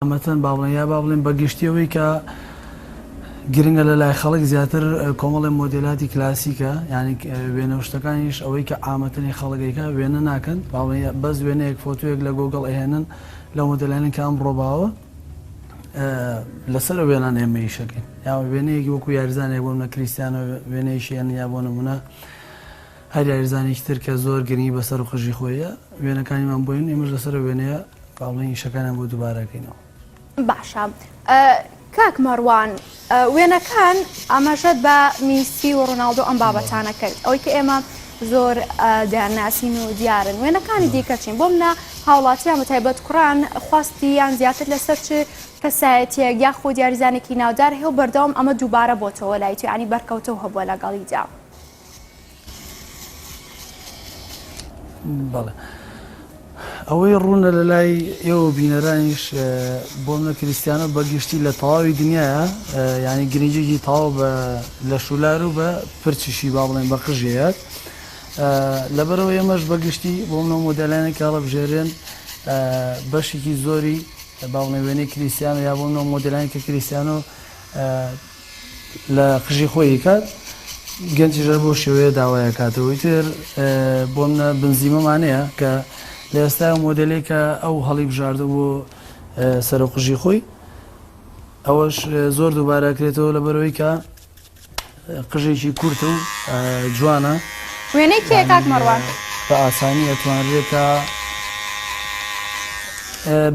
مەتەن باڵێن یا با بڵێن بەگشتیەوەی کە گرنگە لە لای خەڵک زیاتر کۆمەڵی مۆدێلاتی کلاسیکە یعنی وێنەوشتەکانیش ئەوەی کە عامەتەنی خەڵکێکە وێنە ناکەن بەس وێنەیەک فۆتوێک لە گۆگڵ ئەهێنن لەو مۆدلانی کە ئەم ڕۆباوە لەسەر وێنان ئێمە ئیشەکەین یا وێنەیەکی وەکو یاریزانێک بۆ منە کریستیانە وێنەیەشیان یا بۆ نمونە هەر یاریزانێکی تر کە زۆر گرنگی بەسەر و قژی خۆیە وێنەکانیمان بۆین ئێمەش لەسەر وێنەیە باڵێن ئیشەکانیان بۆ دووبارەکەینەوە. باشە کاک مەڕوان وێنەکان ئاماژەت بە میسی و ڕۆناڵدۆ ئەم بابەتانە کرد ئەوەی کە ئێمە زۆر دیارناسین و دیارن وێنەکانی دیکە چین بۆ منە هاوڵاتیان بە تایبەت کوڕان خواستیان زیاتر لەسەر چ کەسایەتیەک یا خۆ دیاریزانێکی ناودار هێو بەردەوام ئەمە دووبارە بۆتەوە لای تو ینی بەرکەوتەوە هەبووە لەگەڵیدا. بەڵێ ئەوەی ڕوونە لە لای ئێوە بینەرانیش بۆ منە کریستیانە بەگشتی لە تەواوی دنیاە ینی گرنگێکی تەواو لە شولار و بە پرچشی با بڵێن بە قژەیەک لەبەرەوە ئێمەش بەگشتی بۆ منە مۆدەلانێکی هەڵەبژێرێن بەشێکی زۆری با بڵێن وێنەی کریستیانە یا بۆ منە مۆدەلانی کە کریستیانۆ لە قژی خۆی کات گەنجیژە بۆ شێوەیە داوایە کاتەوەی تر بۆ منە بنزیمەمانەیە کە لە ئێستا مۆدلێک کە ئەو هەڵی بژاردە بۆ سەر و قژی خۆی ئەوەش زۆر دووبارەکرێتەوە لەبەرەوەی کە قژێکی کورت و جوانە وێنەی کێ کاک مەڕوان بە ئاسانی ئەتوانرێت کە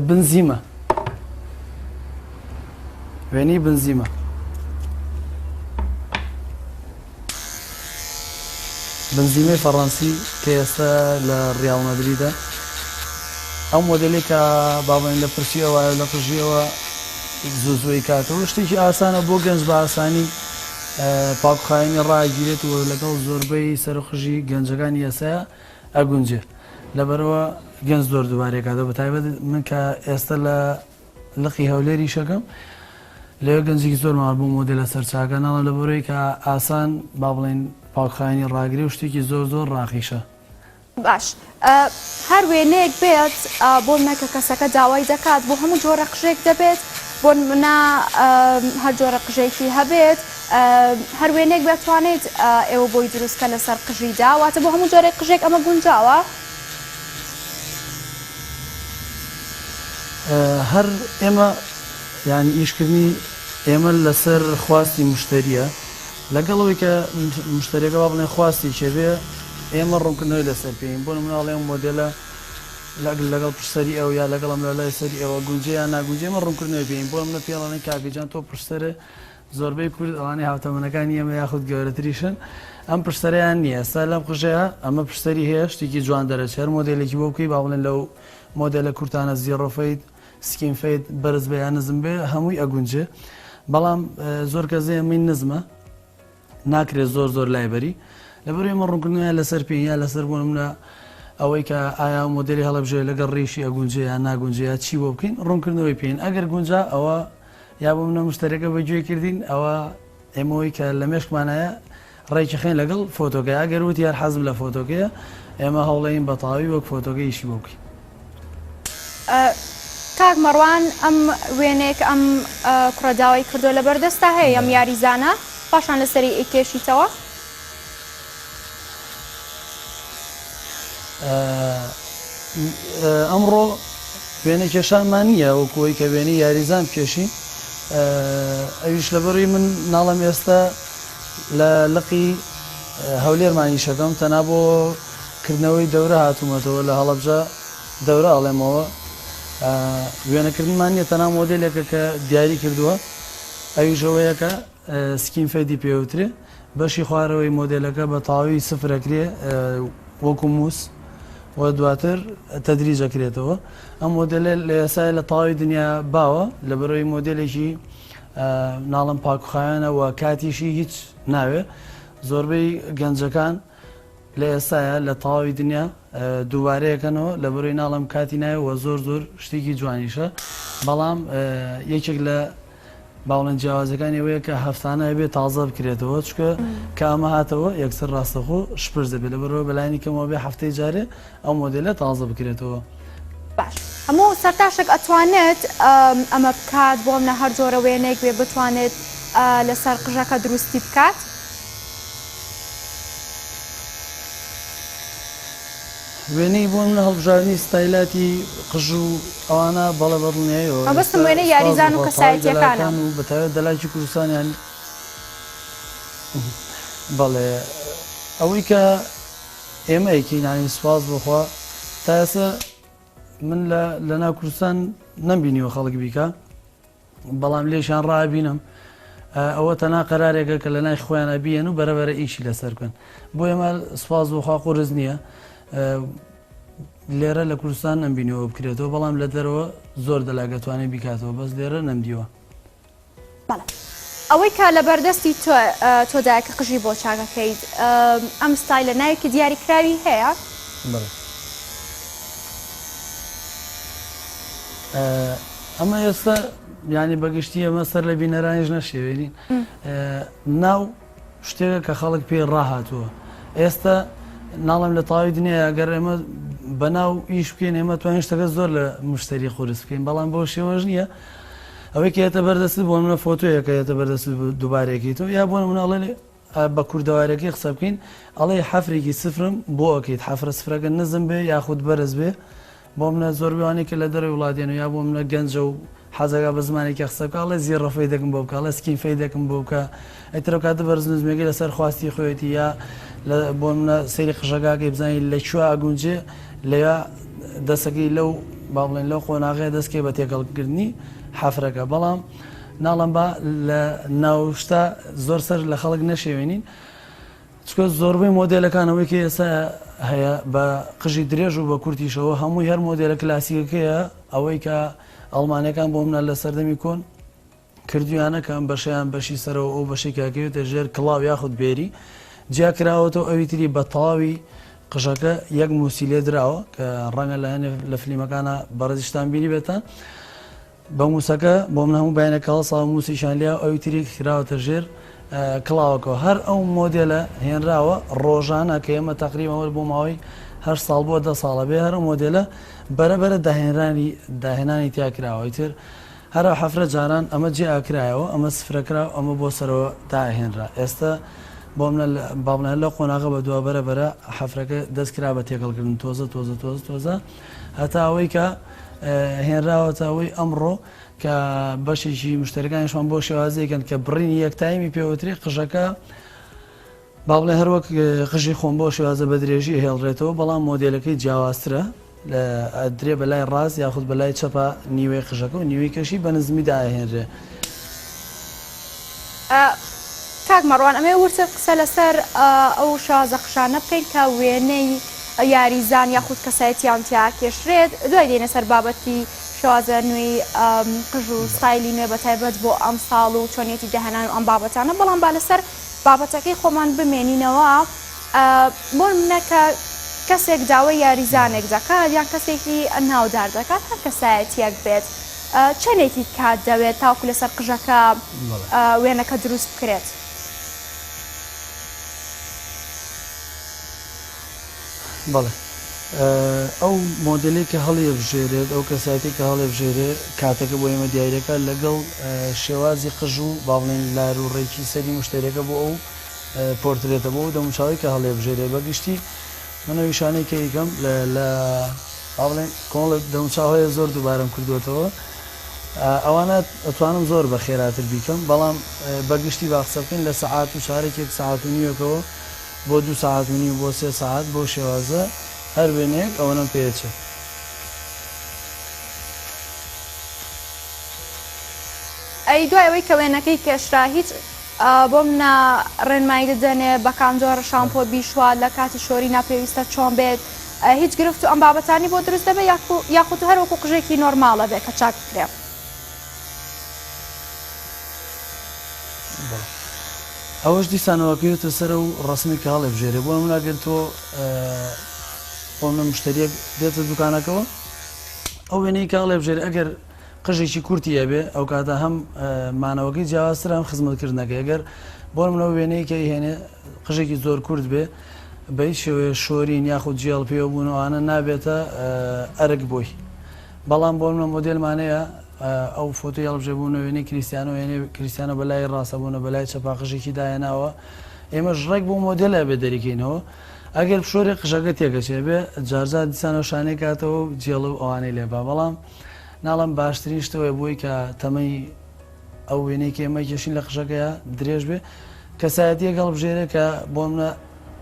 بنزیمە وێنەی بنزیمە بنزیمەی فەڕەنسی کە ئێستا لە ڕیاڵ مەدریدە ئەو مۆدلێک کە باڵێن لە پرسیەوە لە قژیەوە زووزۆی کاتەوە شتێکی ئاسانە بۆ گەنج بە ئاسانی پاکخاینی ڕاگیرێت و لەگەڵ زۆربەی سەرخژی گەنجەکانی ئێستا ئەگونجێ لەبەرەوە گەنج زۆر دووبارێکاتەوە بەتایبەت من کە ئێستا لە لقی هەولێری شەکەم لەوێ گەنجێکی زۆر ماڵ بوو مۆدلە سەرچاکە ناڵە لەبەرەوەی کە ئاسان با بڵێن پاکخاینی ڕاگری و شتێکی زۆر زۆر ڕاقیشە. باش هەر وێنەیەک بێت بۆ منەکە کەسەکە داوای دەکات بۆ هەموو جۆرە قژێک دەبێت بۆ منە هەر جۆرە قژێکی هەبێت هەر وێنێک بێتوانێت ئێوە بۆی دروستکە لەسەر قژی داواتە بۆ هەموو جۆرەی قژێک ئەمە گونجاوە هەر ئێمە یعنی ئیشکردنی ئێمە لەسەر خواستی مشتریە لەگەڵەوەی کە مشتریەکە با بڵێن خواستی چێبێ ئێمە ڕوونکردنەوەی لەسەر پێین بۆ مناڵێم مۆدلە لەگەڵ پشتەری ئەو یا لەگەڵم لە لای سەری ئەوە گونجێ یا ناگونجێ ئێمە ڕوونکردنەوەی پێین بۆ منە پێڵانەی کاکەجان تۆ پشتەرە زۆربەی کورد ئەوانەی هاوتەمەنەکانی ئێمە یاخود گەورەتریشن ئەم پشتەریان نییە ئێستا لەم قژەیە ئەمە پشتەری هەیە شتێکی جوان دەرەچێت هەر مۆدلێکی بۆ بکەی با بڵێن لەو مۆدلە کورتانە زیڕۆفەیت سکینفەیت بەرز بە یان نزم بێ هەمووی ئەگونجێ بەڵام زۆر کەسێ ئەمەی نزمە ناکرێت زۆر زۆر لایبەری لەبەر ئێمە ڕوونکردنیان لەسەر پێین یا لەسەر بۆ منە ئەوەی کە ئایا مۆدلی هەڵەبژێ لەگەڵ ڕێشی ئەگونجێ یا ناگونجێ یا چی بۆ بکەین ڕوونکردنەوەی پێین ئەگەر گونجا ئەوە یا بۆ منە مشتەرەکە بەگوێ کردین ئەوە ئێمەوەی کە لە مێشکمانایە ڕێکی خێن لەگەڵ فۆتۆکەی ئەگەر وتی هەر حەزم لە فۆتۆکەیە ئێمە هەوڵەین بە تەواوی وەک فۆتۆکەی ئیشی بۆ بکەین. کاک مەڕوان ئەم وێنێک ئەم کوڕەداوای کردو لە بەردەستا هەیە ئەم یاریزانە پاشان لەسەری ئیکێشیتەوە ئەمڕۆ وێنە کێشانمان نییە وەکوەوەی کە وێنەی یاریزان کێشی ئەویش لەبەروی من ناڵم ئێستا لە لقی هەولێرمانی شەکەم تەنا بۆ کردنەوەی دەورە هاتوومەتەوە لە هەڵەبجە دەورە ئەڵێمەوە وێنەکردنمان نیە تەنا مۆدلێکە کە دیاری کردووە ئەویژەوەیە کە سکین فەیدی پێوترێ بەشی خوارەوەی مۆدلەکە بە تاوی سفرەکرێ وەکو مووس و دواتر تەدریجەکرێتەوە ئەم مۆدلە لە ئێسای لە تاوی دنیا باوە لەبەرەوەی مۆدلێکی ناڵم پاکخایانە و کاتیشی هیچ ناوێ زۆربەی گەنجەکان لە ئێستاە لە تاوی دنیا دووبارەیەکەنەوە لەبەرەوەی ناڵم کاتی نایە و زۆر زۆر شتێکی جوانیشە بەڵام یەکێک لە باوڵەن جیاوازەکانی ئەوەیە کە هەفتانە بێت تازە بکرێتەوە چکە کە ئەمە هاتەوە یەکسەر ڕاستەخۆ شپرز دەبێت لەبەرەوە بەلایانی کەمەوە بێ هەفتەی جارێ ئەو مۆدلە تازە بکرێتەوە. باش. هەموو سەرتاشێک ئەتوانێت ئەمە بکات بۆ منە هەر جۆرە وێنێک بێ بتوانێت لەسەر قژەکە دروستی بکات. وێنەی بۆ منە هەڵبژاردننی ستایلاتی قژ و ئەوانە بەڵە بەڵنیایەوە بەستم وێنەی یاریزان و کەسایەتیەکانە و بەتاوێت دەلاکی کوردستانیان بەڵێ ئەوەی کە ئێمە ئەیکەینانی سوپاس بخوا تا ئێستا من لە ناو کوردستان نەمبینیوە خەڵک بیکە بەڵام لێشان ڕابینم ئەوە تەنا قەرارێکە کە لە نای خۆیان ئەبیێن و بەرەبەرە ئیشی لەسەر بکەن بۆ ئێمە سوپاس بخوا قورس نییە لێرە لە کوردستان نەمبینیەوە بکرێتەوە بەڵام لە دەرەوە زۆر دەلاگەتوانێت بیکاتەوە بەس لێرە نەمدیوە. ئەوەی کە لە بەردەستی تۆدایە کە قژی بۆ چاکەکەیت ئەم ستایلە ناوێکی دیاریکراوی هەیە؟ ئەمە ئێستا ینی بەگشتی ئەمە سەر لە بینەرانیش نەشێوێنین ناو شتێکە کە خەڵک پێ ڕاهاتووە ئێستا ناڵم لە تاوی دنیای ئەگەر ئێمە بەناو ئیش بکەین ئێمە توانین شتەکە زۆر لە مشتری خورس بکەین بەڵام بۆ شێوەژ نییە ئەوەی کێتە بەردەست بۆ منە فۆتۆیەکە یێتە بەردەست دووبارێکیتەوە یا بۆ مناڵێ بە کوردەوارێکی قسە بکەین ئەڵێ حەفرێکی سفرم بۆ ئەوکەیت حەفرە سفرەکە نزم بێ یاخود بەرز بێ بۆ منە زۆر بوانێکە لە دەروی وڵاتێن و یا بۆ منە گەنجە و حەزەکە بە زمانێکی قسە بکە ئەڵێ زیێڕەفەی دەکەم بۆ بکە ئەڵێ سکینفەی دەکەم بۆ بکە ئەیترە کاتە بەرز نزمێکی لەسەر خواستی خۆیەتی یا بۆ منە سەیری قژەکەکەی بزانین لە کوێ ئاگونجێ لەوێ دەستەکەی لەو با بڵێن لەو قۆناغەیە دەستکەی بە تێکەڵکردنی حەفرەکە بەڵام ناڵم بە لە ناوشتا زۆر سەر لە خەڵک نەشێوێنین چکە زۆربەی مۆدلەکانەوەی کە ئێستا هەیە بە قژی درێژ و بە کورتیشەوە هەمووی هەر مۆدلە کلاسیکەکەیە ئەوەی کە ئەڵمانەکان بۆ منە لە سەردەمی کۆن کردویانەکەم بەشیان بەشی سەرەوە ئەو بەشی کاکەوێتە ژێر کڵاو یاخود بێری جیا کراوەتەوە ئەوی تری بە تەواوی قژەکە یەک موسی لێ دراوە کە ڕەنگە لە فلیمەکانە بەڕێزیشتان بینی بێتە بە موسەکە بۆ من هەموو بەیانەکەڵ ساڵ موسیشان لیا ئەوی تری کراوەتە ژێر کڵاوەکەەوە هەر ئەو مۆدلە هێنراوە ڕۆژانە کە ئێمە تقریبەوە بۆ ماوەی هەر ساڵ بۆ 10 ساڵە بێ هەر مۆدلە بەرەبەرە داهێنانی تیاکراوەی تر هەر حەفرە جاران ئەمە جێ ئاکرایەوە ئەمە سفرەکرا ئەمە بۆ سەرەوە داهێنرا ئێستا بۆ باڵێن لە قۆناغە بە دووە بەرەبەرە حەفرەکە دەستکرا بە تێکەڵکردن تۆزە هەتا ئەوەی کە هێنراوەتەوەی ئەمڕۆ کە بەشێکی مشتەکانیشمان بۆ شێوازەیەکەن کە بڕینی یەکتایمی پێوەتری قژەکە با بڵێ هەروەک قژی خۆم بۆ شێوازە بە درێژی هێڵڕێتەوە بەڵام مۆدلەکەی جیاوازترە درێ بەلای ڕاست یاخود بەلای چەپە نیوەی قژەکە و نیوەی کەشی بە نزمی داهێنرێ. کاک مەڕوان ئەمێ ورتە قسە لەسەر ئەو شازە قژانە بکەین کە وێنەی یاریزان یاخود کەسایەتیان تیا کێشرێت دوای دێنە سەر بابەتی شازە نوێی قژ و ستایلی نوێ بەتایبەت بۆ ئەم ساڵ و چۆنیەتی داهێنان و ئەم بابەتانە بەڵام با لەسەر بابەتەکەی خۆمان بمێنینەوە بۆ منە کە کەسێک داوای یاریزانێک دەکات یان کەسێکی ناودار دەکات هەر کەسایەتیەک بێت چەندێکی کات دەوێت تاوکو لەسەر قژەکە وێنەکە دروست بکرێت؟ بەڵێ ئەو مۆدلی کە هەڵی بژێرێت ئەو کەسایەتی کە هەڵێ بژێرێ کاتەکە بۆ ئێمە دیارەکە لەگەڵ شێوازی قژ و با بڵێن لار و ڕێکی سەری مشتێرەکە بۆ ئەو پۆرترێتە بۆ دەموچاوی کە هەڵێ بژێرێ بەگشتی منەوەی شانەی کە یکەم لە با بڵێن کۆڵ دەموچاوهەیە زۆر دووبارەم کردوێتەوە ئەوانە ئەتوانم زۆر بە خێراتر بیکەم بەڵام بەگشتی با قسە بکەین لە سەعات و شارێکێک ساعات و نیوەکەوە بۆ 2 ساعات و نیم بۆ 3 ساعت بۆ شێوازە هەر وێنەیەک ئەوەنە پێچێت. ئەی دوای ئەوەی کە وێنەکەی کێشرا هیچ بۆ منە ڕێنمایی دەدەنێ بە کامجۆرە شامپۆ بیشوات لە کاتی شۆری ناپێویستە چۆن بێت هیچ گرفت و ئەم بابەتانی بۆ دروست دەبێت یاخود هەر وەکو قژێکی نۆرماڵە بێت کە چاک بکرێت؟ ئەوەش دیسانەوەکەوێتە سەر و ڕسمی کە هەڵێ بژێرێ بۆ مناگەر تۆ خۆمە مشتریەک دێتە دوکانەکەەوە ئەو وێنەی کە هەڵێ بژێر ئەگەر قژێکی کورتی هەبێ ئەو کاتە هەم مانەوەکەی جیاوازتر هەم خزمەتکردنەکە ئەگەر بۆ منەوە وێنەی کە هێنێ قژێکی زۆر کورت بێ بە هیچ شێوەیە شۆرین یاخود جێڵ پێوە بوونەوەوانە نابێتە ئەرک بۆی بەڵام بۆ منە مۆدێلمانەیە ئەو فۆتۆی هەڵبژێبوونە وێنەی کریستیانە بەلای ڕاستەبوونە بەلای چەپاقژێکی داهێناوە ئێمە ژڕێک بۆ مۆدێلە بێ دەریکەینەوە ئەگەر پشۆرێ قژەکە تێکەچێ بێ جارجار دیسانە شانەی کاتەوە جێڵە و ئەوانەی لێبا بەڵام ناڵم باشترین شتەوەی بۆی کە تەمەی ئەو وێنەی کە ئێمە کێشین لە قژەکەیە درێژ بێ کەسایەتیەک هەڵبژێرە کە بۆ منە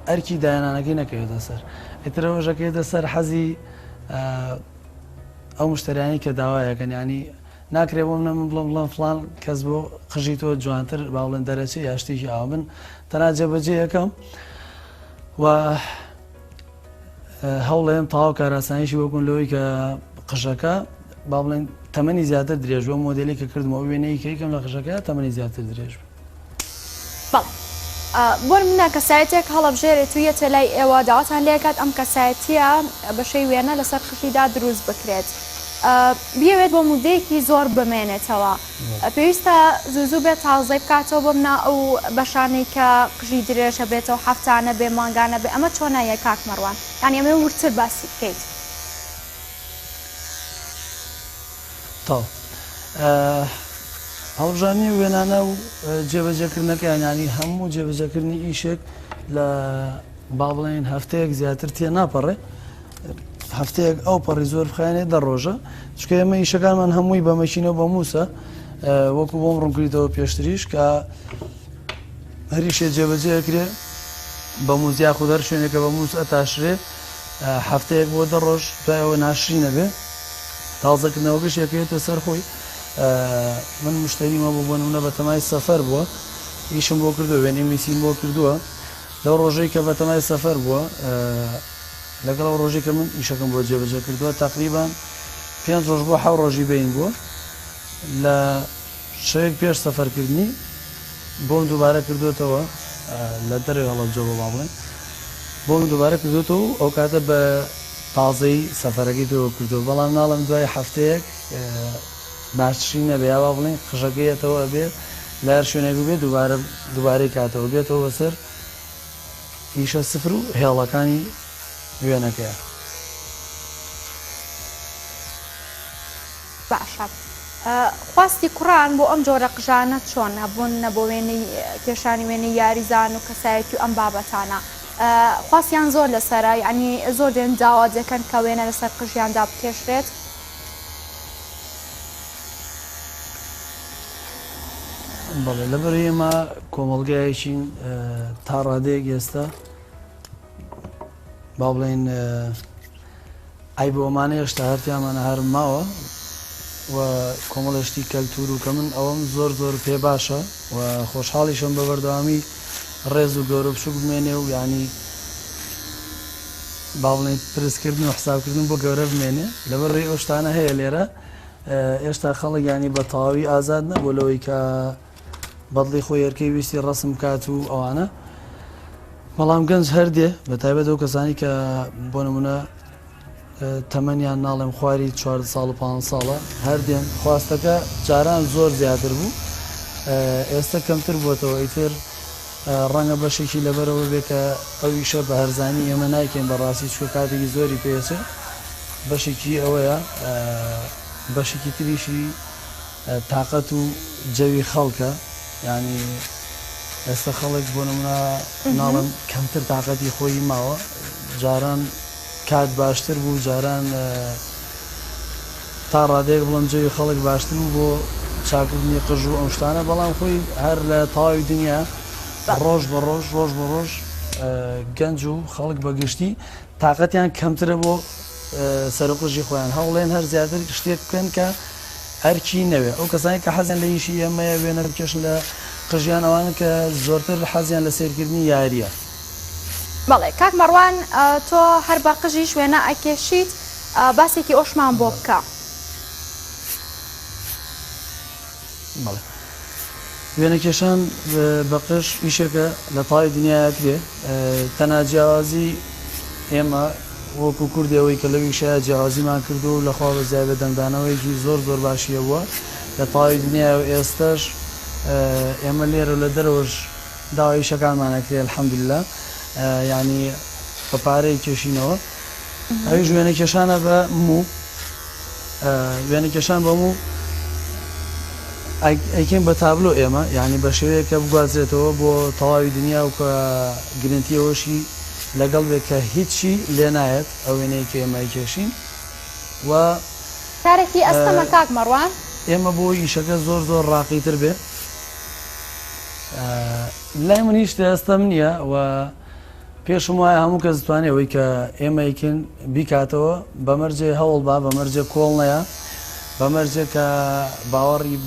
ئەرکی دایانانەکەی نەکەوێتە سەر ئیترەوە ژەکەوێتە سەر حەزی ئەو مشتریانی کە داوایەکەن ینی ناکرێ بۆ منە من بڵم فلان کەس بۆ قژی تۆ جوانتر باڵێن دەرەچێ یا شتێکی ئاوا من تەنها جێبەجێ یەکەم و هەوڵێم تەواو کاراسانیشی وەکوون لەوەی کە قژەکە با بڵێن تەمەنی زیاتر درێژ بۆ مۆدلی کە کردمەوە وێنەی کەیکەم لە قژەکە تەمەنی زیاتر درێژ بەڵ بۆ منە کەسایەتێک هەڵەبژێرێت و یەتە لای ئێوە داواتان لێکات ئەم کەسایەتیە بەشەی وێنە لەسەر قژیدا دروست بکرێت بیاوێت بۆ مودەیەکی زۆر بمێنێتەوە پێویستە زوو بێت تازەی بکاتەوە بۆ منە ئەو بەشانەی کە قژی درێژە بێتەوە هەفتانە بێ مانگانە بێ ئەمە چۆنایە کاک مەڕوان یانی ئەمە ورتر باسی بکەیت تاو هەڵبژانی وێنانە و جێبەجێکردنەکە ینانی هەموو جێبەجێکردنی ئیشێک لە با بڵێن هەفتەیەک زیاتر تێ ناپەڕێ هەفتەیەک ئەو پەڕی زۆر بخایێنێ دە ڕۆژە چکە ئێمە ئیشەکانمان هەمووی بە مەشینەوە بە مووسە وەکو بۆم ڕوونکردەوە پێشتریش کە هەریشێ جێبەجێکرێ بە موزیا خودەر شوێنێکە بە مووس ئەتاشرێ هەفتەیەک بۆ دە ڕۆژ دوایەوە ناشرینە بێ تازەکردنەوەگەش یەکەوێتە سەر خۆی من مشتریمە بۆ بۆنمونە بە تەمای سەفەر بووە ئیشم بۆ کردووە وێنەی میسین بۆ کردووە لەو ڕۆژەی کە بە تەمای سەفەر بووە لەگەڵ ئەو ڕۆژێک کە من ئیشەکەم بۆ جێبەجێ کردووە تقریبان 5 ڕۆژ بۆ 7 ڕۆژی بین بووە لە شەوێک پێش سەفەرکردنی بۆم دووبارە کردوێتەوە لە دەرێ هەڵەبجە بۆ با بڵێن بۆم دووبارە کردوێتەوە ئەو کاتە بە تازەی سەفەرەکەی تۆ کردووە بەڵام ناڵم دوای هەفتەیەک باشترین نەبێ یا با بڵێن قژەکەیەتەوە بێت لە هەر شوێنێک بێت دووبارەی کاتەوە بێتەوە بەسەر ئیشە سفر و هێڵەکانی وێنەکەیە باشە خواستی کوڕان بۆ ئەم جۆرە قژانە چۆن هەبوون بۆ وێنەی کێشانی وێنەی یاریزان و کەسایەتی و ئەم بابەتانە خواستیان زۆر لەسەرە ینی زۆر دێن داوا دەکەن کە وێنە لەسەر قژیاندا بکێشرێت بەڵێ لەبەر ئێمە کۆمەڵگایەکین تا ڕادەیەک ئێستا با بڵێن ئای بۆ ئەمانە هێشتا هەرتیامانە هەر ماوە و کۆمەڵشتی کەلتور و کە من ئەوەم زۆر زۆر پێ باشە و خۆشحاڵیشم بە بەردەوامی ڕێز و گەورە بچووک بمێنێ و ینی با بڵێن پرسکردن و حسابکردن بۆ گەورە بمێنێ لەبەر ڕێ ئەو شتانە هەیە لێرە ئێشتا خەڵک ینی بە تەواوی ئازاد نەبوو لەوەی کە بەدڵی خۆی یەرکەی ویستی ڕەسم کات و ئەوانە بەڵام گەنج هەردێ بە تایبەت ئەو کەسانی کە بۆ نمونە تەمەنیان ناڵێم خواری 4 ساڵ و 5 ساڵە هەردێن خواستەکە جاران زۆر زیاتر بوو ئێستا کەمتر بووەتەوە ئیتر ڕەنگە بەشێکی لەبەرەوە بێت کە ئەو ئیشە بە هەرزانی ئێمە نایکەین بەڕاستی چکە کاتێکی زۆری پێچێ بەشێکی ئەوەیە بەشێکی تریشی تااقەت و جەوی خەڵکە ینی ئێستا خەڵک بۆ نمونە ناڵم کەمتر تااقەتی خۆی ماوە جاران کات باشتر بوو جاران تا ڕادەیەک بڵم جەوی خەڵک باشتر بوو بۆ چاکردنی قژ و ئەم شتانە بەڵام خۆی هەر لە تەواوی دنیا ڕۆژ بە ڕۆژ ڕۆژ بە ڕۆژ گەنج و خەڵک بەگشتی تااقەتیان کەمترە بۆ سەرقژی خۆیان هەوڵێن هەر زیاتر شتێک بکەن کە هەرکی نەوێ ئەو کەسانی کە حەزیان لە ئیشی ئێمەیە وێنە بکێشن لە قژیان ئەوانە کە زۆرتر حەزیان لە سیرکردنی یاریە بەڵێ کاک مەڕوان تۆ هەر بە قژی شوێنە ئەکێشیت باسێکی ئۆشمان بۆ بکە بەڵێ وێنەکێشان بە قژ ئیشەکە لە تاوی دنیاکرێ تەنها جیاوازی ئێمە وەکو کوردەوەی کە لەوی شایە جیاوازیمان کردو و لەخوا بە زیابێت دەنگدانەوەیکی زۆر زۆر باشیە بووە لە تاوی دنیا و ئێستش ئێمە لێرە لە دەرەوەش داوای شەکانمانەکرێ الحەمدوللا ینی بە پارەی کێشینەوە ئەوی ژوێنە کێشانە بە مو وێنەکەشان بەموو ئەیکەین بە تابلۆ ئێمە یعنی بە شێوەیە کە بگوازرێتەوە بۆ تەواوی دنیا و کە گرنگیەوەشی لەگەڵ بێت کە هیچی لێ نایەت ئەو وێنەیەکە ئێمە کێشین و کارێکی ئەستەمە کاک مەڕوان ئێمە بۆ ئیشەکە زۆر زۆر ڕاقیتر بێ لای من هیچ ئەستەم نییە و پێشم وایە هەموو کەس دەتوانێت ئەوەی کە ئێمە یکن بیکاتەوە بەمەرجێ هەوڵ با بەمەرجێ کۆڵ نەیە بەمەرجێ کە باوەڕی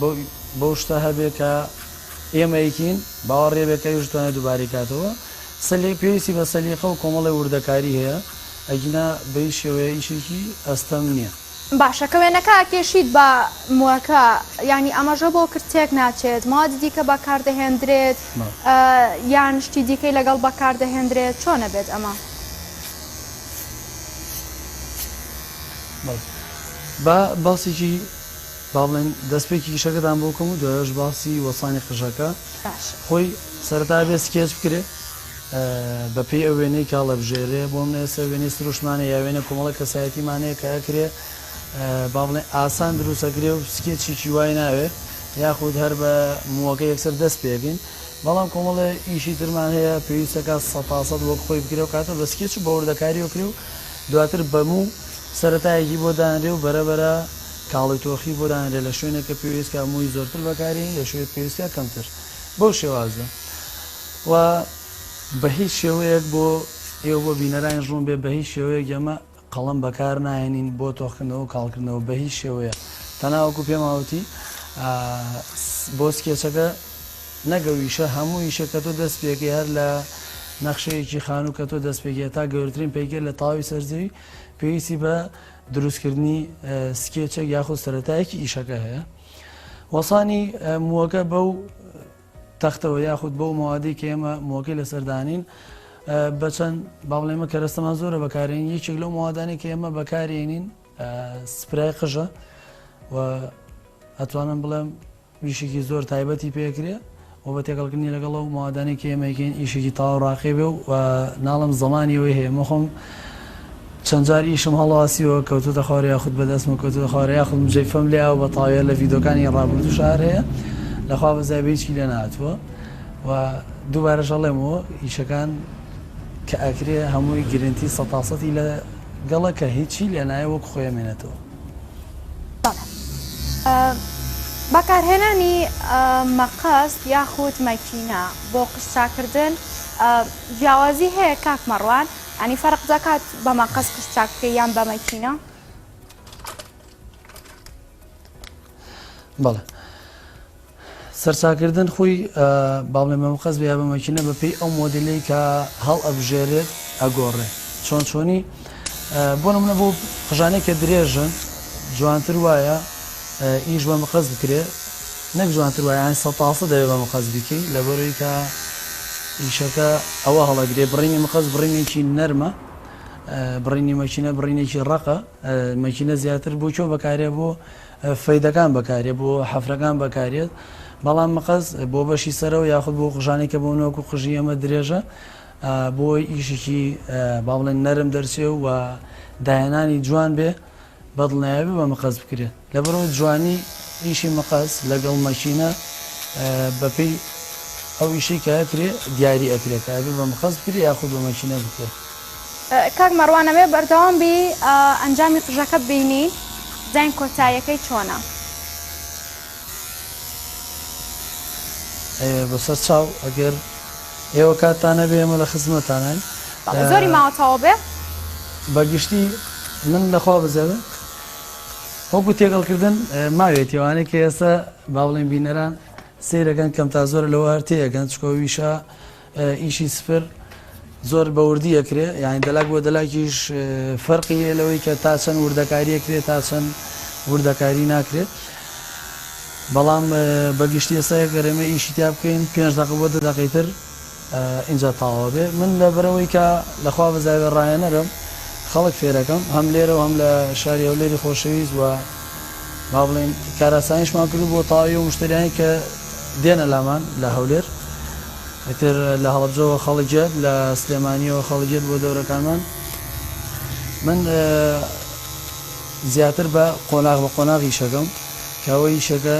بەو شتە هەبێ کە ئێمە یکین باوەڕێ بێکە دەتوانێت دووبارەی کاتەوە پێویستی بە سەلیقە و کۆمەڵی وردەکاری هەیە ئەگینا بەی شێوەیە ئیشێکی ئەستەم نییە. باشە وێنەکە کێشید بە مووەکە ینی ئەمەژە بۆ کرتێک ناچێت مادی دیکە بەکاردەهێنرێت یان شتی دیکەی لەگەڵ بەکاردەهێنرێت چۆنە بێت ئەمە؟ بە باسێکی با بڵێن دەستپێکی کیشەکەتان بۆ کەم و دوایش باسی وەسانی قژەکە خۆی سەرەتا بێ سکێچ بکرێت بە پێی ئەو وێنەی کاڵە بژێرێ بۆم نێسە وێنەی سروشمانە یا وێنە کۆمەڵە کەسایەتیمانەیە کە ئەکرێ با بڵێن ئاسان دروستەکرێ و سکێچێکی وای ناوێت یاخود هەر بە مووەکە یەکسەر دەست پێگەین بەڵام کۆمەڵە ئیشی ترمان هەیە پێویستەکە 100% وەک خۆی بکرێ و کاتە بە سکێچ بە وردەکاری وکرێ و دواتر بەموو سەرەتایەکی بۆ دانرێ و بەرەبەرە کاڵی تۆخی بۆ دانرێ لە شوێنێکە پێویستکە مووی زۆرتر بەکارین لە شوێ پێویستە کەمتر بەو شێوازە و بە هیچ شێوەیەک بۆ ئێوە بۆ بینەران ڕوون بێ بە هیچ شێوەیەک ئێمە قەڵەم بەکار نایێنین بۆ تۆخکردنەوە و کاڵکردنەوە بە هیچ شێوەیە تەناوەکو پێماوەتی بۆ سکێچەکە نەگەویشە هەموو ئیشەکە تۆ دەست پێکەی هەر لە نەخشەیەکی خانوو کە تۆ دەست پێکێت تا گەورترین پێیکرد لە تاوی سەرزەوی پێویستی بە دروستکردنی سکێچێک یاخود سەرەتایەکی ئیشەکە هەیە وەسانی مووەکە بەو تەختەوە یاخود بەو ماوادەی کە ئێمە مووەکەی لەسەردانین بە چەند با بڵێمە کەرەستەمان زۆرە بەکارێنین یەکێک لەو ماوادانی کە ئێمە بەکارێنین سپرای قژە و ئەتوانم بڵێم ویشێکی زۆر تایبەتی پێکرێ و بە تێکەڵکردنی لەگەڵ ئەو ماوادانی کە ئێمەکەین ئیشێکی تاو ڕاقی بێ و ناڵم زەمانیەوەی هەیە مەخۆم چەند جار ئیشم هەڵاسیەوە کەوتوتە خوارە یاخود بەدەستمە کەوتوتە خوارە یاخود مجەیفەم لێ بە تاویە لە ڤیدۆکانی ڕابردوو شار هەیە لەخوا بەزایبێکی لێ نهاتووە و دووبارەش هەڵێمەوە ئیشەکان کە ئەکرێ هەمووی گرنتی 100%ی لە گەڵە کە هیچی لێ نایە وەک خۆیمێنێتەوە. بەکارهێنانی مەقەس یاخود مەکینە بۆ قشتاکردن جیاوازی هەیە کاک مەڕوان ئەنی فەرق دەکات بە مەقەس قشتاکەکە یان بە مەکینە؟ بەڵێ سەرچاکردن خۆی با بڵێم بە مەقەس بە مەکینە بەپێی ئەو مۆدیلەی کە هەڵ ئەبژێرێت ئەگۆڕێ چۆنی بۆ نمونە بۆ قژانەی کە درێژن جوانتر وایە ئیش بە مەقەس بکرێ نەک جوانتر وایە 100% دەوێت بە مەقەس بکەی لەبەرەوەی کە ئیشەکە ئەوە هەڵەگرێ بڕینی مەقەس بڕینێکی نەرمە بڕینی مەکینە بڕینێکی ڕقە مەکینە زیاتر بۆ چۆ بەکارێ بۆ فەیدەکان بەکارێ بۆ حەفرەکان بەکارێت بەڵام مەقەس بۆ بەشی سەرەوە یاخود بۆ قژانێک کە بۆ نەوەکو قژی ئەمە درێژە بۆ ئیشێکی با بڵێن نەرم دەرچێ و داهێنانی جوان بێ بەدڵنیابێ بە مەقەس بکرێت لەبەرەوە جوانی ئیشی مەقەس لەگەڵ مەکینە بەپێی ئەو ئیشەی کە ئەکرێ دیاری ئەکرێت کە بێ بە مەقەس بکرێت یاخود بە مەکینە بکرێت. کاک مەڕوانەوێ بەردەوام بی ئەنجامی قژەکە ببینی زین کۆتاییەکەی چۆنە؟ بەسەر چاو ئەگەر ئێوە کاتتانە بێ ئێمە لە خزمەتانین زۆری ماوەتەوە بێ بەگشتی من لەخوا بزەوێ وەکو تێگەڵکردن ماوێتیوانەی کە ئێستا با بڵێن بینەران سیرەکەن کەم تا زۆر لەوە هەرتەیەکەن چکۆ ویشە ئیشی سپر زۆر بەوردی ئەکرێ یانی دەلاک بۆ دەلاکیش فەرقی لەوەی کە تا چەند وردەکاری ئەکرێت تا چەند وردەکاری ناکرێت بەڵام بەگشتی ئێستا گەرەمە ئیشی تا بکەین 5 دقیقە بۆ 10 دقیقەتر اینجا تاوا بێ من لەبەرەوەی کە لەخوا بەزاوێ ڕایەنەرم خەڵک فێرەکەم هەم لێرە و هەم لە شاری هەولێری خۆشەویست و با بڵێن کاراسانیشمان کرد بۆ تاوی و مشتریانی کە دێنە لامان لە هەولێر ئیتر لە هەڵەبجەوە خەڵکجێت لە سلێمانیەوە خەڵکجێت بۆ دەورەکانمان من زیاتر بە قۆناغ ئیشەکەم کەەوە ئیشەکە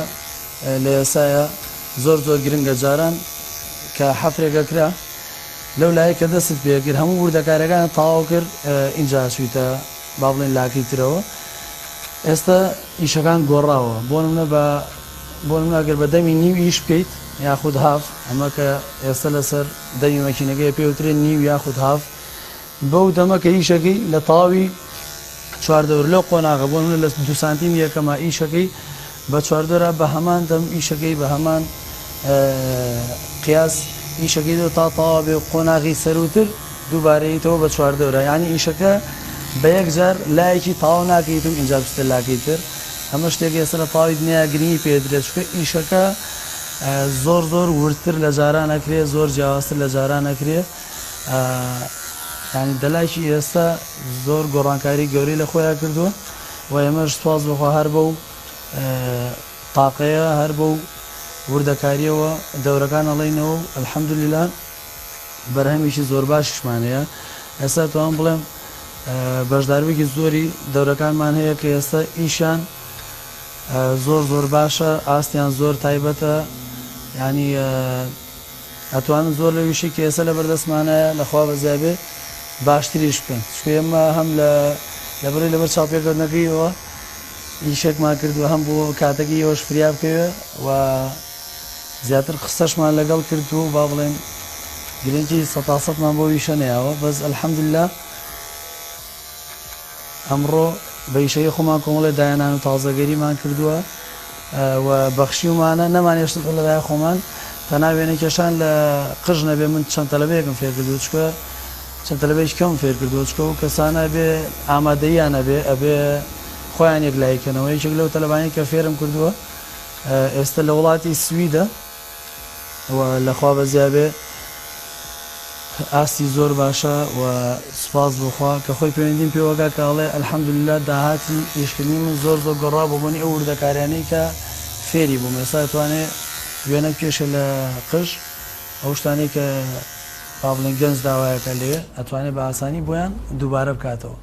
لە ئێسایە زۆر گرنگە جاران کە حەفرێکە کرا لەو لایە کە دەست پێکرد هەموو وردەکارەکان تەواو کرد ئینجا چوویتە با بڵێن لاکەی ترەوە ئێستا ئیشەکان گۆڕاوە بۆ نمونەگەر بە دەمی نیو ئیش بکەیت یاخود هاف ئەمە کە ئێستا لەسەر دەمی مەکینەکەی پێوترێت نیو یاخود هاف بەو دەمە کە ئیشەکەی لە تاوی چواردەور لەو قۆناغە بۆ منە لە 2 سانتیم یەکەمە ئیشەکەی بە چواردۆرە بە هەمان دەم ئیشەکەی بە هەمان قیاس ئیشەکەی دۆ تا تاوا بێ قۆناغی سەروتر دووبارەیەتەوە بە چواردەورە یعنی ئیشەکە بە یەک جار لایەکی تاوا ناکەیتم اینجا بستە لاکەی تر ئەمە شتێک ئێستا لە تاوی دنیا گرنگی پێدرێت چکە ئیشەکە زۆر ورتر لە جاران ئەکرێ زۆر جیاوازتر لە جاران ئەکرێ ینی دەلایکی ئێستا زۆر گۆڕانکاری گەورەی لە خۆیان کردووە و ئێمەش سوپاس بخوا هەر بەو تاقەیە هەر بەو وردەکاریەوە دەورەکان ئەڵێنەوە و ئەلحەمدولیلا بەرهەمیشی زۆر باشیشمانەیە ئێستا توان بڵێم بەشداروێکی زۆری دەورەکانمان هەیە کە ئێستا ئیشان زۆر باشە ئاستیان زۆر تایبەتە ینی ئەتوانن زۆر لە ویشی کە ئێستا لە بەردەستمانەیە لەخوا بەزیابێ باشتریش بکەن ئێمە هەم لە بەرەی لەبەر چاپێکردنەکەیەوە ئیشێکمان کردووە هەم بۆ کاتەکەی ئەوەش فریا بکەوێ و زیاتر قسەشمان لەگەڵ کردو و با بڵێن گرنگی 100%مان بۆ ویشە نەیەوە بەس ئەلحەمدوللا ئەمڕۆ بە ئیشەکەی خۆمان کۆمەڵی دایانان و تازەگەریمان کردووە و بەخشیومانە نەمانێشتن لەلای خۆمان تەنها وێنەکێشان لە قژ نەبێ من چەند تەلەبەیەکم فێر کردو چکە چەند تەلەبەیەکی کەم فێر کردووە چکە و کەسانە بێ ئامادەیان ئەبێ خۆیان یەکلایکەنەوە یەکێک لەو تەلەبانەی کە فێرم کردووە ئێستا لە وڵاتی سویدە و لەخوا بەزیابێ ئاستی زۆر باشە و سوپاس بخوا کە خۆی پەیوەندیم پێوەگا کاڵێ ئەلحەمدوللا داهاتی ئیشکردنی من زۆر گەڕا بۆ بوونی ئەو وردەکاریانەی کە فێری بووم ئێستا دەتوانێت وێنە پێشە لە قژ ئەو شتانەی کە با بڵێن گەنج داوایەکە لێ ئەتوانێت بە ئاسانی بۆیان دووبارە بکاتەوە.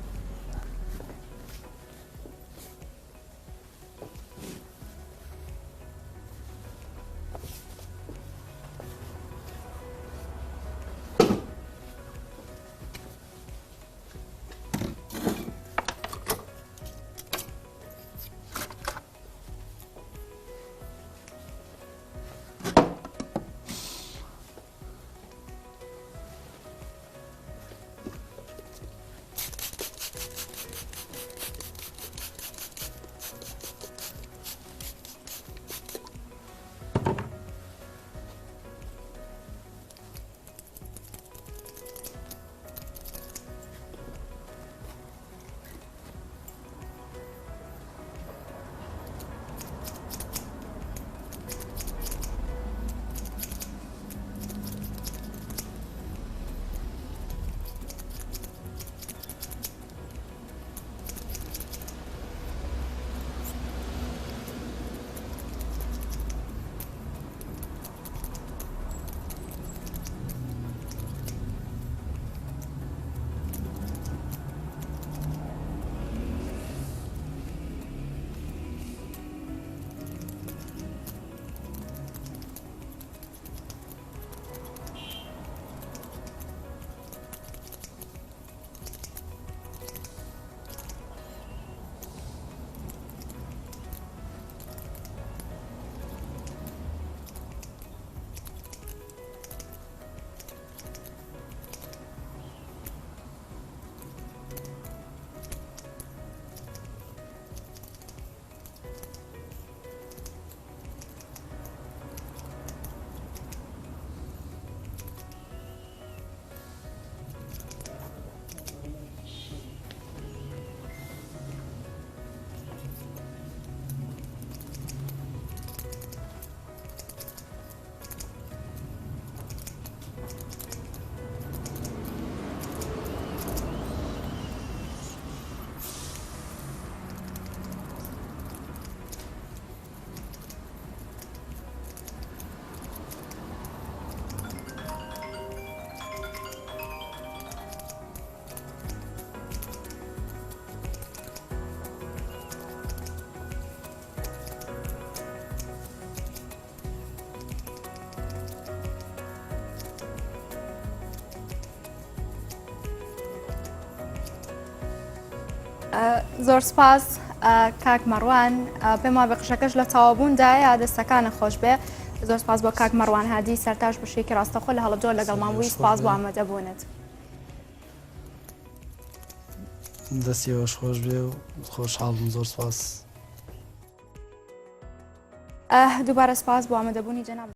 زۆر سپاس کاک مەڕوان پێم وایە بەقشەکەش لە تەوابووندایە دەستەکانە خۆش بێ زۆر سپاس بۆ کاک مەڕوان هادی سەرتاش بشێکی ڕاستەخۆ لە هەڵەبجۆ لەگەڵمان بووی سپاس بۆ ئامادەبوونت دەستیەوەش خۆش بێ و خۆشحاڵم زۆر سپاس دووبارە سپاس بۆ ئامادەبوونی جەناب